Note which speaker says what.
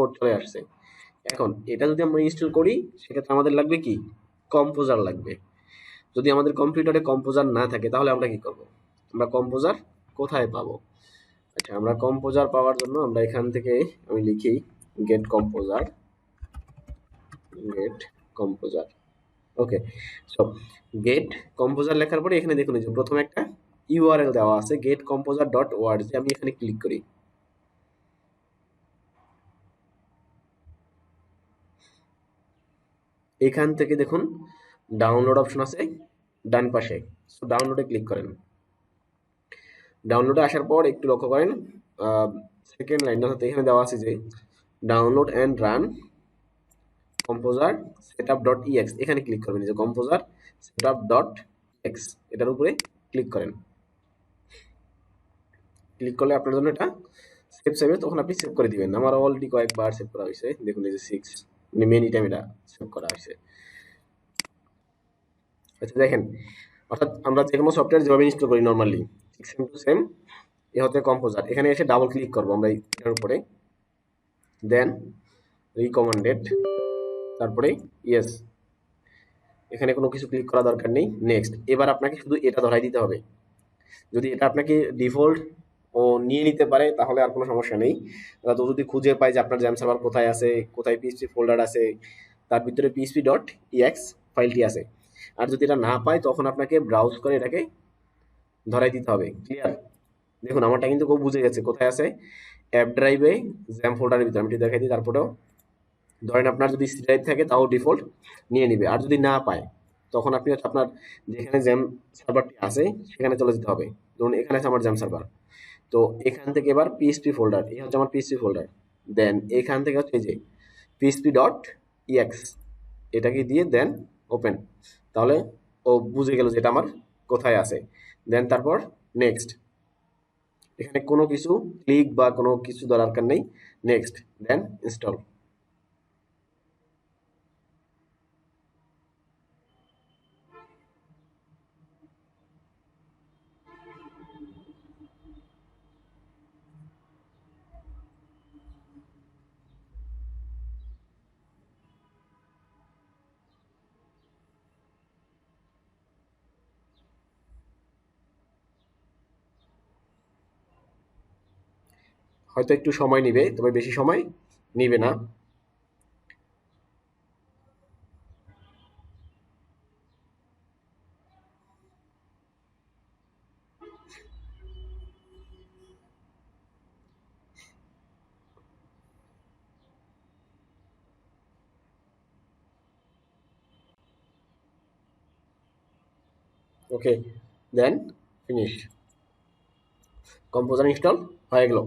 Speaker 1: Code চলে আসছে। এখন এটা যদি আমরা ইনস্টল করি সেক্ষেত্রে আমাদের লাগবে কি, কম্পোজার লাগবে। যদি আমাদের কম্পিউটারে কম্পোজার না থাকে তাহলে আমরা কি করব, আমরা কম্পোজার কোথায় পাবো? আচ্ছা, আমরা কম্পোজার পাওয়ার জন্য আমরা এখান থেকে আমি লিখি গেট কম্পোজার, গেট কম্পোজার। ওকে, সো গেট কম্পোজার লেখার পরে এখানে দেখুন এই যে প্রথমে একটা ইউআরএল দেওয়া আছে গেট কম্পোজার ডট ওআরজি। আমি এখানে ক্লিক করি। এখান থেকে দেখুন ডাউনলোড অপশন আছে ডান পাশে, সো ডাউনলোডে ক্লিক করেন। ডাউনলোডে আসার পর একটু লক্ষ্য করেন সেকেন্ড লাইন অর্থাৎ এখানে দেওয়া আছে যে download and run composer setup dot EX, এখানে ক্লিক করবেন। যে কম্পোজার সেটআপ ডট এক্স এটার উপরে ক্লিক করেন। ক্লিক করলে আপনার জন্য এটা সেভ চাইবে, তখন আপনি সেভ করে দিবেন। আমার অলরেডি কয়েকবার সেভ করা হয়েছে, দেখুন এই যে 6 মানে মেনি টাইম এটা সেভ করা হয়েছে। আচ্ছা দেখেন, অর্থাৎ আমরা যে কোনো সফটওয়্যার যেভাবে ইনস্টল করি নর্মালি ঠিক সেম টু সেম এ হচ্ছে কম্পোজার। এখানে এসে ডাবল ক্লিক করবো আমরা এটার উপরে, দেন রিকমেন্ডেড, তারপরে ইয়েস, এখানে কোনো কিছু ক্লিক করা দরকার নেই, নেক্সট। এবার আপনাকে শুধু এটা ধরাই দিতে হবে। যদি এটা আপনাকে ডিফল্ট ও নিয়ে নিতে পারে তাহলে আর কোনো সমস্যা নেই। তো যদি খুঁজে পায় যে আপনার জ্যাম সার্ভার কোথায় আছে, কোথায় পিএইচপি ফোল্ডার আছে, তার ভিতরে পিএইচপি ডট ইএক্স ফাইলটি আছে, আর যদি এটা না পায় তখন আপনাকে ব্রাউজ করে এটাকে ধরাই দিতে হবে। ক্লিয়ার? দেখুন আমারটা কিন্তু খুব বুঝে গেছে কোথায় আছে, অ্যাপ ড্রাইভে জ্যাম ফোল্ডারের ভিতরে। আমি দেখাই দিই। তারপরেও ধরেন আপনার যদি সি ড্রাইভ থাকে তাও ডিফল্ট নিয়ে নিবে, আর যদি না পায় তখন আপনি হচ্ছে আপনার যেখানে জ্যাম সার্ভারটি আছে সেখানে চলে যেতে হবে। ধরুন এখানে আছে আমার জ্যাম সার্ভার, তো এখান থেকে এবার পিএইচপি ফোল্ডার, এই হচ্ছে আমার পিএইচপি ফোল্ডার, দেন এখান থেকে হচ্ছে এই যে পিএইচপি ডট ইএক্স এটাকে দিয়ে দেন ওপেন, তাহলে ও বুঝে গেল যে এটা আমার কোথায় আছে। দেন তারপর নেক্সট, এখানে কোনো কিছু ক্লিক বা কোনো কিছু দরকার নেই, নেক্সট, দেন ইনস্টল। হয়তো একটু সময় নিবে, তবে বেশি সময় নিবে না। ওকে, দেন ফিনিশ, কম্পোজার ইনস্টল হয়ে গেল।